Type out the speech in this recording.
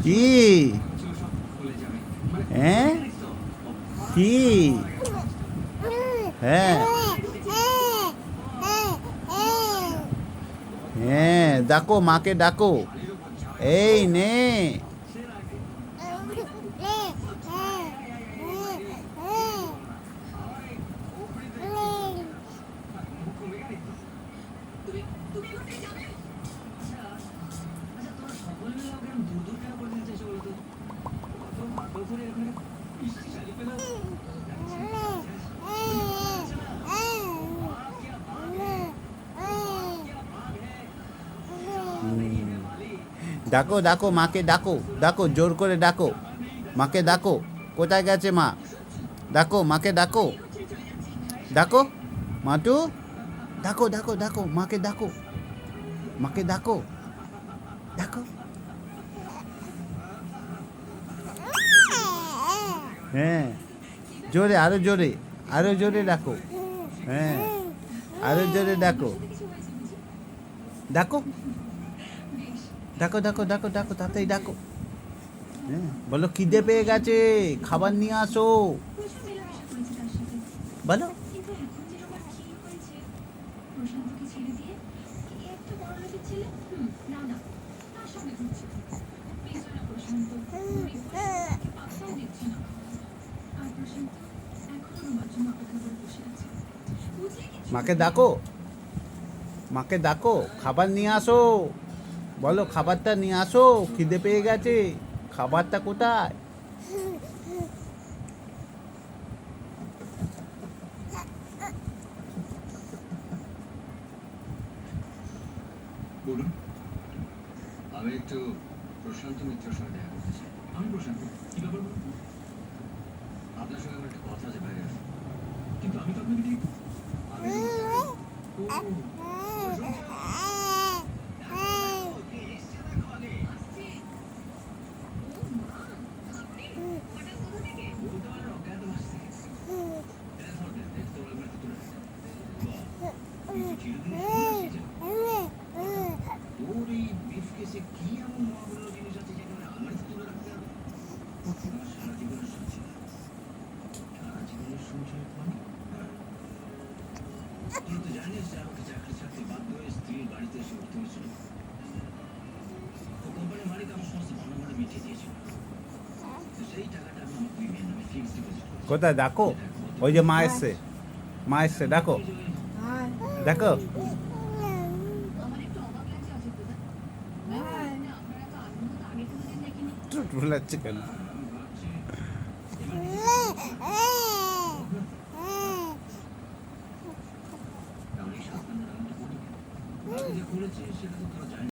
কি? হ্যাঁ কি? হ্যাঁ হ্যাঁ, ডাকো মাকে ডাকো। এই নে। ডাকো ডাকো মাকে ডাকো, ডাকো জোর করে ডাকো মাকে ডাকো। কোথায় গেছে মা? ডাকো মাকে ডাকো, ডাকো মাটু, ডাকো ডাকো ডাকো মাকে ডাকো, মাকে ডাকো, ডাকো। হ্যাঁ জোরে, আরো জোরে, আরো জোরে ডাকো। হ্যাঁ আরো জোরে ডাকো, ডাকো ডাকো ডাকো ডাকো ডাকো, তাড়াতাড়ি ডাকো। হ্যাঁ বলো খিদে পেয়ে গেছে, খাবার নিয়ে আসো, বলো। মাকে ডাকো, মাকে ডাকো, খাবার নিয়ে আসো, বলো খাবারটা নিয়ে আসো, খিদে পেয়ে গেছে, খাবারটা কোথায়? বলুন। আমি একটু প্রশান্ত মিত্রের সঙ্গে দেখা করতে চাই। আমি প্রশান্ত, কি ব্যাপার বলুন? আপনার সঙ্গে আমার একটা কথা আছে বাইরে আসুন। কিন্তু আমি তো আপনাকে ঠিক আমি ওর এই বিফ কেসে কি এমন মহাবল জিনিস আছে যেটা আমার তুলে রাখতে হবে? আমার সারা জীবনের সঞ্চয়, সারা জীবনের সঞ্চয় মানে তুই তো জানিস যে আমাকে চাকরি ছাড়তে বাধ্য হয়ে স্ত্রীর বাড়িতে এসে উঠতে হয়েছিল। ও কোম্পানির মালিক আমার সমস্ত পাওনাগুলো মিটিয়ে দিয়েছিল। তো সেই টাকাটা আমি আমার দুই মেয়ের নামে ফিক্সড ডিপোজিট করেছি। কোথায় ডাকো? ওই যে মা এসছে, মা এসছে, ডাকো ডাকো। বলাচ্ছে কেন? তাহলে এই সাত নম্বর আমি তো করি। যে করেছে সেটা তো তোরা জানিস।